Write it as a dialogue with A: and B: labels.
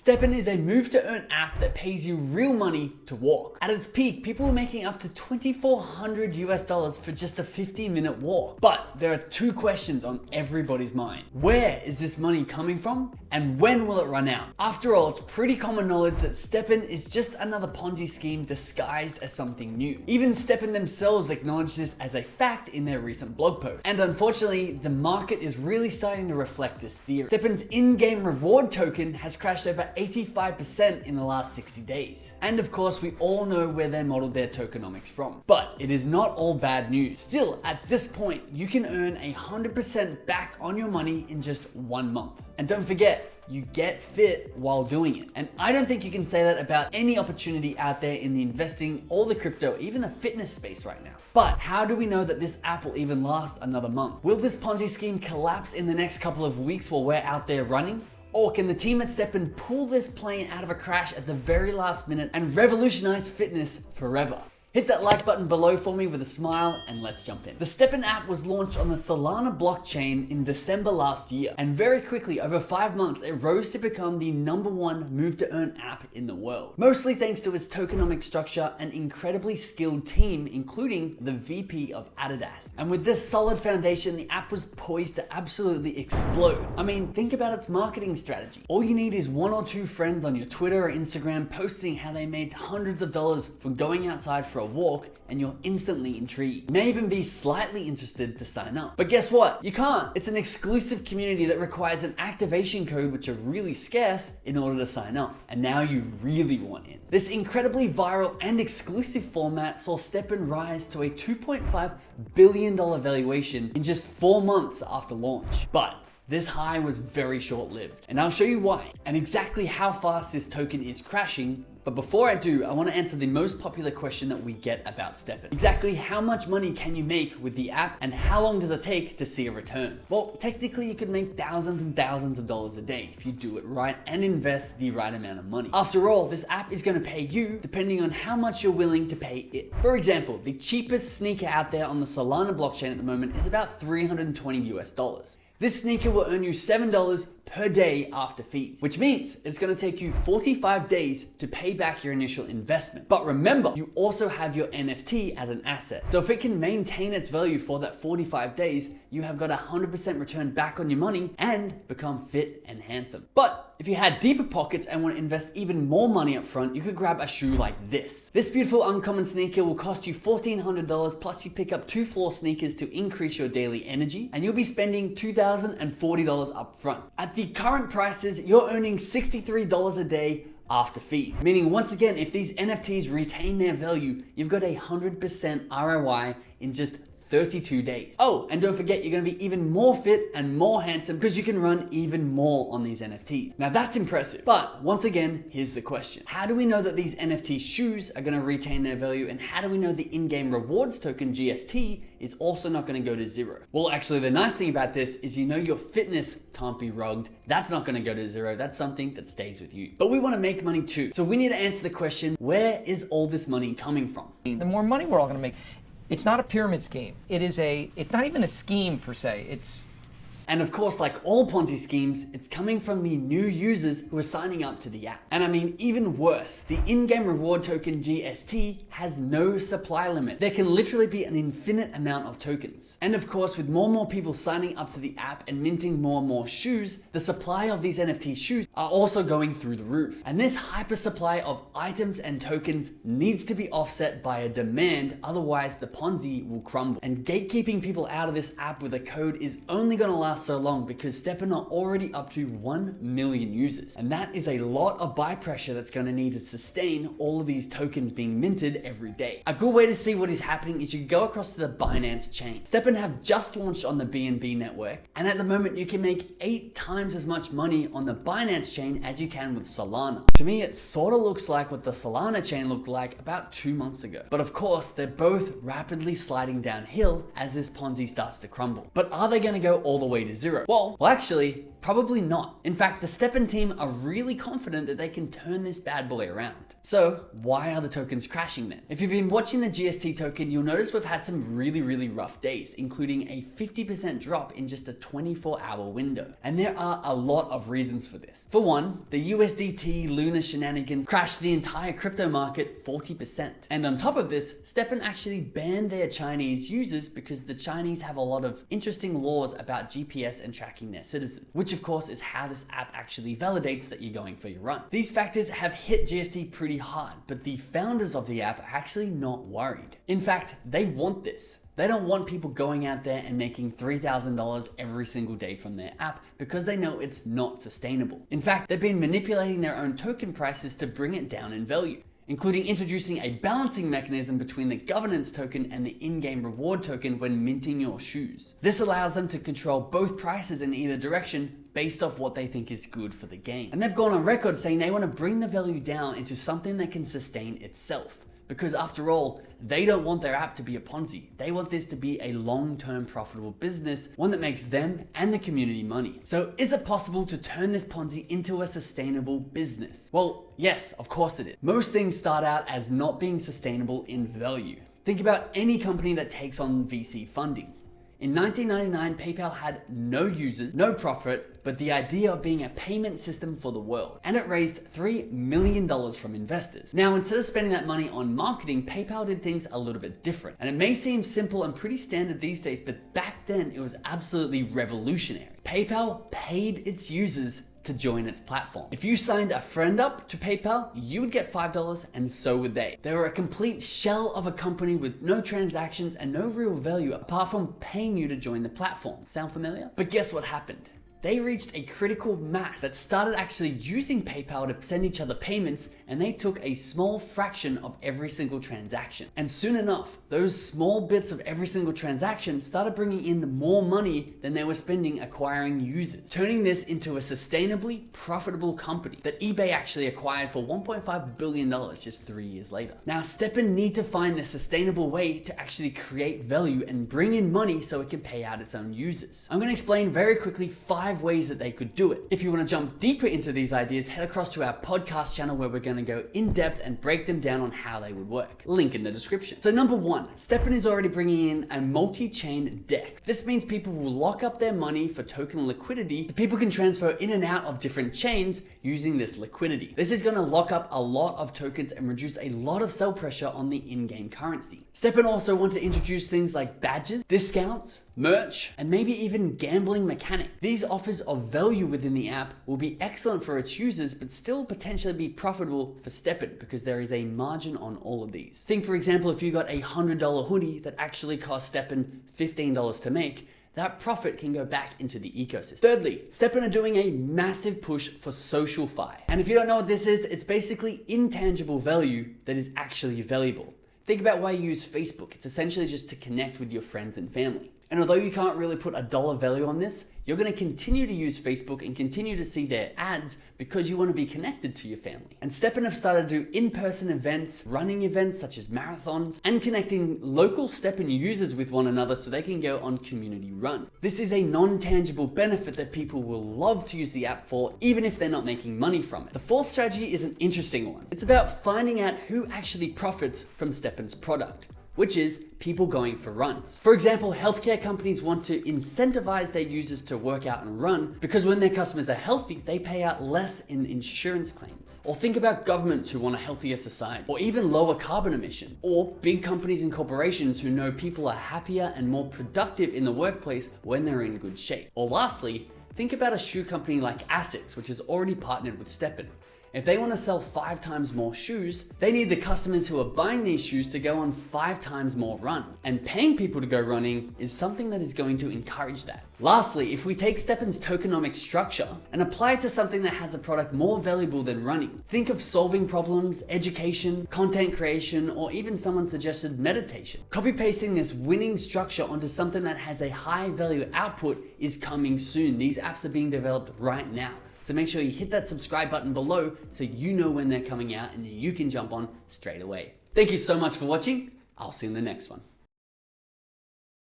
A: StepN is a move-to-earn app that pays you real money to walk. At its peak, people were making up to $2,400 for just a 50-minute walk. But there are two questions on everybody's mind. Where is this money coming from? And when will it run out? After all, it's pretty common knowledge that StepN is just another Ponzi scheme disguised as something new. Even StepN themselves acknowledged this as a fact in their recent blog post. And unfortunately, the market is really starting to reflect this theory. StepN's in-game reward token has crashed over 85% in the last 60 days. And of course, we all know where they modeled their tokenomics from. But it is not all bad news. Still, at this point, you can earn 100% back on your money in just 1 month. And don't forget, you get fit while doing it. And I don't think you can say that about any opportunity out there in the investing or the crypto, even the fitness space right now. But how do we know that this app will even last another month? Will this Ponzi scheme collapse in the next couple of weeks while we're out there running? Or can the team at StepN pull this plane out of a crash at the very last minute and revolutionize fitness forever? Hit that like button below for me with a smile and let's jump in. The StepN app was launched on the Solana blockchain in December last year, and very quickly, over 5 months, it rose to become the #1 move-to-earn app in the world. Mostly thanks to its tokenomic structure and incredibly skilled team, including the VP of Adidas. And with this solid foundation, the app was poised to absolutely explode. I mean, think about its marketing strategy. All you need is 1 or 2 friends on your Twitter or Instagram posting how they made hundreds of dollars from going outside for a walk, and you're instantly intrigued. You may even be slightly interested to sign up. But guess what? You can't. It's an exclusive community that requires an activation code, which are really scarce, in order to sign up. And now you really want in. This incredibly viral and exclusive format saw StepN rise to a $2.5 billion valuation in just 4 months after launch. But this high was very short-lived, and I'll show you why, and exactly how fast this token is crashing. But before I do, I want to answer the most popular question that we get about StepN. Exactly how much money can you make with the app, and how long does it take to see a return? Well, technically you could make thousands and thousands of dollars a day if you do it right and invest the right amount of money. After all, this app is going to pay you depending on how much you're willing to pay it. For example, the cheapest sneaker out there on the Solana blockchain at the moment is about $320. This sneaker will earn you $7 per day after fees, which means it's going to take you 45 days to pay back your initial investment. But remember, you also have your NFT as an asset. So if it can maintain its value for that 45 days, you have got 100% return back on your money and become fit and handsome. But if you had deeper pockets and want to invest even more money up front, you could grab a shoe like this. This beautiful uncommon sneaker will cost you $1,400, plus you pick up 2 floor sneakers to increase your daily energy, and you'll be spending $2,040 up front. At the current prices, you're earning $63 a day after fees. Meaning, once again, if these NFTs retain their value, you've got 100% ROI in just 32 days. Oh, and don't forget, you're gonna be even more fit and more handsome because you can run even more on these NFTs. Now that's impressive. But once again, here's the question. How do we know that these NFT shoes are gonna retain their value? And how do we know the in-game rewards token, GST, is also not gonna go to 0? Well, actually, the nice thing about this is you know your fitness can't be rugged. That's not gonna go to 0. That's something that stays with you. But we wanna make money too. So we need to answer the question, where is all this money coming from?
B: The more money we're all gonna make. It's not a pyramid scheme. It's not even a scheme per se.
A: And of course, like all Ponzi schemes, it's coming from the new users who are signing up to the app. And I mean, even worse, the in-game reward token GST has no supply limit. There can literally be an infinite amount of tokens. And of course, with more and more people signing up to the app and minting more and more shoes, the supply of these NFT shoes are also going through the roof. And this hyper supply of items and tokens needs to be offset by a demand, otherwise the Ponzi will crumble. And gatekeeping people out of this app with a code is only gonna last so long because StepN are already up to 1 million users. And that is a lot of buy pressure that's going to need to sustain all of these tokens being minted every day. A good way to see what is happening is you go across to the Binance chain. StepN have just launched on the BNB network, and at the moment you can make 8 times as much money on the Binance chain as you can with Solana. To me, it sort of looks like what the Solana chain looked like about 2 months ago. But of course, they're both rapidly sliding downhill as this Ponzi starts to crumble. But are they going to go all the way way to zero? Well, actually, probably not. In fact, the StepN team are really confident that they can turn this bad boy around. So why are the tokens crashing then? If you've been watching the GST token, you'll notice we've had some really rough days, including a 50% drop in just a 24-hour window. And there are a lot of reasons for this. For one, the USDT Luna shenanigans crashed the entire crypto market 40%. And on top of this, StepN actually banned their Chinese users because the Chinese have a lot of interesting laws about GPS and tracking their citizens, which of course is how this app actually validates that you're going for your run. These factors have hit GST pretty hard, but the founders of the app are actually not worried. In fact, they want this. They don't want people going out there and making $3,000 every single day from their app because they know it's not sustainable. In fact, they've been manipulating their own token prices to bring it down in value, including introducing a balancing mechanism between the governance token and the in-game reward token when minting your shoes. This allows them to control both prices in either direction based off what they think is good for the game. And they've gone on record saying they want to bring the value down into something that can sustain itself. Because after all, they don't want their app to be a Ponzi. They want this to be a long-term profitable business, one that makes them and the community money. So is it possible to turn this Ponzi into a sustainable business? Well, yes, of course it is. Most things start out as not being sustainable in value. Think about any company that takes on VC funding. In 1999, PayPal had no users, no profit, but the idea of being a payment system for the world. And it raised $3 million from investors. Now, instead of spending that money on marketing, PayPal did things a little bit different. And it may seem simple and pretty standard these days, but back then it was absolutely revolutionary. PayPal paid its users to join its platform. If you signed a friend up to PayPal, you would get $5 and so would they. They were a complete shell of a company with no transactions and no real value apart from paying you to join the platform. Sound familiar? But guess what happened? They reached a critical mass that started actually using PayPal to send each other payments, and they took a small fraction of every single transaction. And soon enough, those small bits of every single transaction started bringing in more money than they were spending acquiring users, turning this into a sustainably profitable company that eBay actually acquired for $1.5 billion just 3 years later. Now, StepN need to find the sustainable way to actually create value and bring in money so it can pay out its own users. I'm going to explain very quickly 5 ways that they could do it. If you want to jump deeper into these ideas, head across to our podcast channel where we're going to go in depth and break them down on how they would work. Link in the description. So number 1, StepN is already bringing in a multi-chain DEX. This means people will lock up their money for token liquidity so people can transfer in and out of different chains using this liquidity. This is going to lock up a lot of tokens and reduce a lot of sell pressure on the in-game currency. StepN also want to introduce things like badges, discounts, merch, and maybe even gambling mechanic. These offers of value within the app will be excellent for its users, but still potentially be profitable for StepN because there is a margin on all of these. Think, for example, if you got a $100 hoodie that actually cost StepN $15 to make, that profit can go back into the ecosystem. Thirdly, StepN are doing a massive push for SocialFi. And if you don't know what this is, it's basically intangible value that is actually valuable. Think about why you use Facebook. It's essentially just to connect with your friends and family. And although you can't really put a dollar value on this, you're going to continue to use Facebook and continue to see their ads because you want to be connected to your family. And StepN have started to do in-person events, running events such as marathons, and connecting local StepN users with one another so they can go on community run. This is a non-tangible benefit that people will love to use the app for, even if they're not making money from it. The 4th strategy is an interesting one. It's about finding out who actually profits from StepN's product, which is people going for runs. For example, healthcare companies want to incentivize their users to work out and run because when their customers are healthy, they pay out less in insurance claims. Or think about governments who want a healthier society, or even lower carbon emission, or big companies and corporations who know people are happier and more productive in the workplace when they're in good shape. Or lastly, think about a shoe company like Asics, which has already partnered with StepN. If they want to sell 5 times more shoes, they need the customers who are buying these shoes to go on 5 times more run. And paying people to go running is something that is going to encourage that. Lastly, if we take StepN's tokenomic structure and apply it to something that has a product more valuable than running, think of solving problems, education, content creation, or even someone suggested meditation. Copy-pasting this winning structure onto something that has a high value output is coming soon. These apps are being developed right now. So make sure you hit that subscribe button below so you know when they're coming out and you can jump on straight away. Thank you so much for watching. I'll see you in the next one.